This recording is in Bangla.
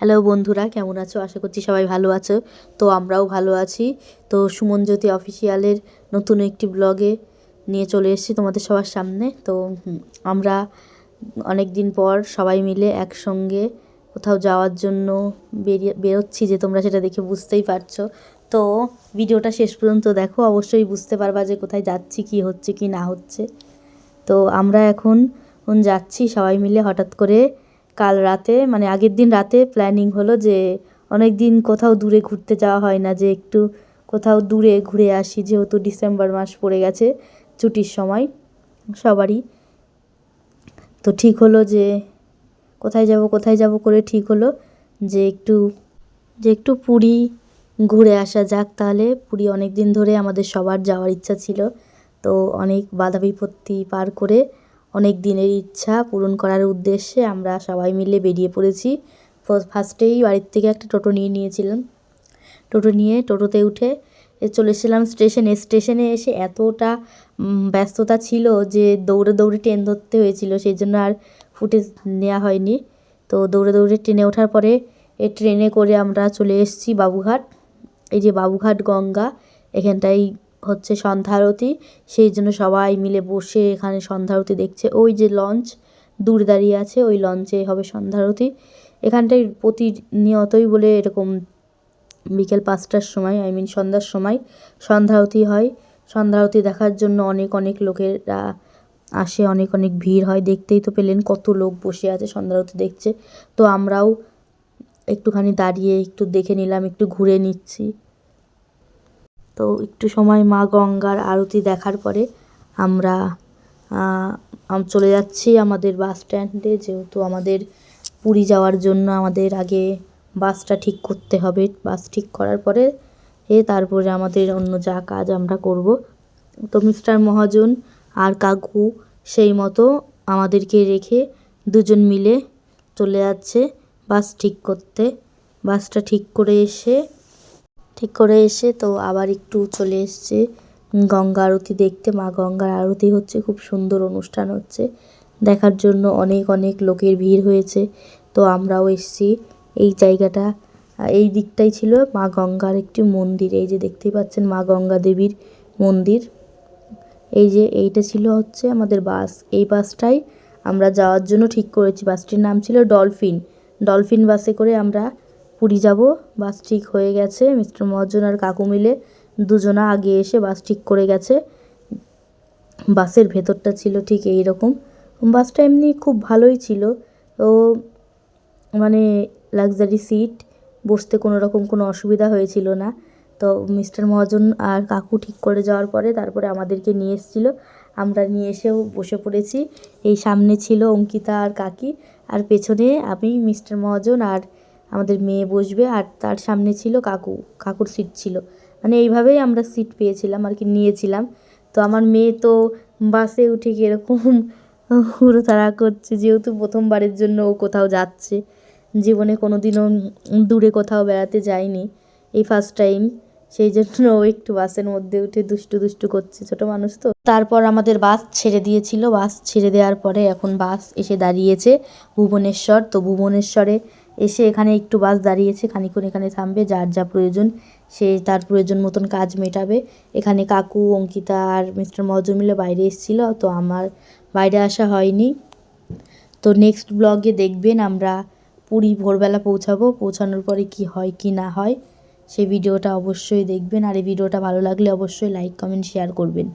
হ্যালো বন্ধুরা, কেমন আছো? আশা করছি সবাই ভালো আছো। তো আমরাও ভালো আছি। তো সুমন জ্যোতি অফিসিয়ালের নতুন একটি ব্লগে নিয়ে চলে এসেছি তোমাদের সবার সামনে। তো আমরা অনেক দিন পর সবাই মিলে একসঙ্গে কোথাও যাওয়ার জন্য বেরোচ্ছি, যে তোমরা সেটা দেখে বুঝতেই পারছো। তো ভিডিওটা শেষ পর্যন্ত দেখো, অবশ্যই বুঝতে পারবা যে কোথায় যাচ্ছি, কি হচ্ছে কি না হচ্ছে। তো আমরা এখন যাচ্ছি সবাই মিলে। হঠাৎ করে কাল রাতে, মানে আগের দিন রাতে প্ল্যানিং হলো যে অনেক দিন কোথাও দূরে ঘুরতে যাওয়া হয় না, যে একটু কোথাও দূরে ঘুরে আসি, যেহেতু ডিসেম্বর মাস পড়ে গেছে, ছুটির সময় সবারই। তো ঠিক হলো যে কোথায় যাব করে ঠিক হলো যে একটু পুরী ঘুরে আসা যাক। তাহলে পুরী অনেক দিন ধরে আমাদের সবার যাওয়ার ইচ্ছা ছিল। তো অনেক বাধা বিপত্তি পার করে অনেক দিনের ইচ্ছা পূরণ করার উদ্দেশ্যে আমরা সবাই মিলে বেরিয়ে পড়েছি। ফার্স্টেই বাড়ির থেকে একটা টোটো নিয়েছিলাম। টোটোতে উঠে চলে এসেছিলাম স্টেশনে এসে এতটা ব্যস্ততা ছিল যে দৌড়ে দৌড়ে ট্রেন ধরতে হয়েছিল, সেই জন্য আর ফুটেজ নেওয়া হয়নি। তো দৌড়ে দৌড়ে ট্রেনে ওঠার পরে ট্রেনে করে আমরা চলে এসেছি বাবুঘাট। এই যে বাবুঘাট গঙ্গা, এখানটাই হচ্ছে সন্ধ্যা আরতি, সেই জন্য সবাই মিলে বসে এখানে সন্ধ্যা আরতি দেখছে। ওই যে লঞ্চ দূরে দাঁড়িয়ে আছে, ওই লঞ্চে হবে সন্ধ্যা আরতি। এখানটায় প্রতিনিয়তই বলে এরকম বিকেল 5টার সময়, সন্ধ্যার সময় সন্ধ্যা আরতি হয়। সন্ধ্যা আরতি দেখার জন্য অনেক অনেক লোকেরা আসে, অনেক অনেক ভিড় হয়। দেখতেই তো পেলেন কত লোক বসে আছে সন্ধ্যা আরতি দেখছে। তো আমরাও একটুখানি দাঁড়িয়ে একটু দেখে নিলাম, একটু ঘুরে নিচ্ছি। তো একটু সময় মা গঙ্গার আরতি দেখার পরে আমরা চলে যাচ্ছি আমাদের বাস স্ট্যান্ডে, যেহেতু আমাদের পুরী যাওয়ার জন্য আমাদের আগে বাসটা ঠিক করতে হবে। বাস ঠিক করার পরে তারপরে আমাদের অন্য যা কাজ আমরা করব। তো মিস্টার মহাজন আর কাকু সেই মতো আমাদেরকে রেখে দুজন মিলে চলে যাচ্ছে বাস ঠিক করতে। বাসটা ঠিক করে এসে তো আবার একটু চলে এসছে গঙ্গা আরতি দেখতে। মা গঙ্গার আরতি হচ্ছে, খুব সুন্দর অনুষ্ঠান হচ্ছে, দেখার জন্য অনেক অনেক লোকের ভিড় হয়েছে। তো আমরাও এসছি। এই জায়গাটা, এই দিকটাই ছিল মা গঙ্গার একটি মন্দির। এই যে দেখতেই পাচ্ছেন মা গঙ্গা দেবীর মন্দির। এই যে এইটা ছিল হচ্ছে আমাদের বাস। এই বাসটাই আমরা যাওয়ার জন্য ঠিক করেছি। বাসটির নাম ছিল ডলফিন বাসে করে আমরা পুরী যাব। বাস ঠিক হয়ে গেছে, মিস্টার মহাজন আর কাকু মিলে দুজনা আগে এসে বাস ঠিক করে গেছে। বাসের ভেতরটা ছিল ঠিক এই রকম। বাসটা এমনি খুব ভালোই ছিল, ও মানে লাক্সারি সিট, বসতে কোনো রকম কোনো অসুবিধা হয়েছিল না। তো মিস্টার মহাজন আর কাকু ঠিক করে যাওয়ার পরে তারপরে আমাদেরকে নিয়ে এসেছিলো। আমরা নিয়ে এসেও বসে পড়েছি। এই সামনে ছিল অঙ্কিতা আর কাকি, আর পেছনে আমি, মিস্টার মহাজন আর আমাদের মেয়ে বসবে, আর তার সামনে ছিল কাকুর সিট ছিল। মানে এইভাবেই আমরা সিট পেয়েছিলাম আর কি, নিয়েছিলাম। তো আমার মেয়ে তো বাসে উঠে কীরকম হুড়োতাড়া করছে, যেহেতু প্রথমবারের জন্য ও কোথাও যাচ্ছে। জীবনে কোনো দিনও দূরে কোথাও বেড়াতে যায়নি, এই ফার্স্ট টাইম। সেই জন্য ও একটু বাসের মধ্যে উঠে দুষ্টু করছে, ছোটো মানুষ তো। তারপর আমাদের বাস ছেড়ে দিয়েছিল। বাস ছেড়ে দেওয়ার পরে এখন বাস এসে দাঁড়িয়েছে ভুবনেশ্বর। তো ভুবনেশ্বরে এসে এখানে একটু বাস দাঁড়িয়েছে, খানিকক্ষণ এখানে থামবে, যার যা প্রয়োজন সে তার প্রয়োজন মতন কাজ মেটাবে। এখানে কাকু, অঙ্কিতা আর মিস্টার মহাজন মিলে বাইরে এসেছিলো, তো আমার বাইরে আসা হয়নি। তো নেক্সট ব্লগে দেখবেন আমরা পুরী ভোরবেলা পৌঁছানোর পরে কি হয় কি না হয় সেই ভিডিওটা অবশ্যই দেখবেন। আর এই ভিডিওটা ভালো লাগলে অবশ্যই লাইক, কমেন্ট, শেয়ার করবেন।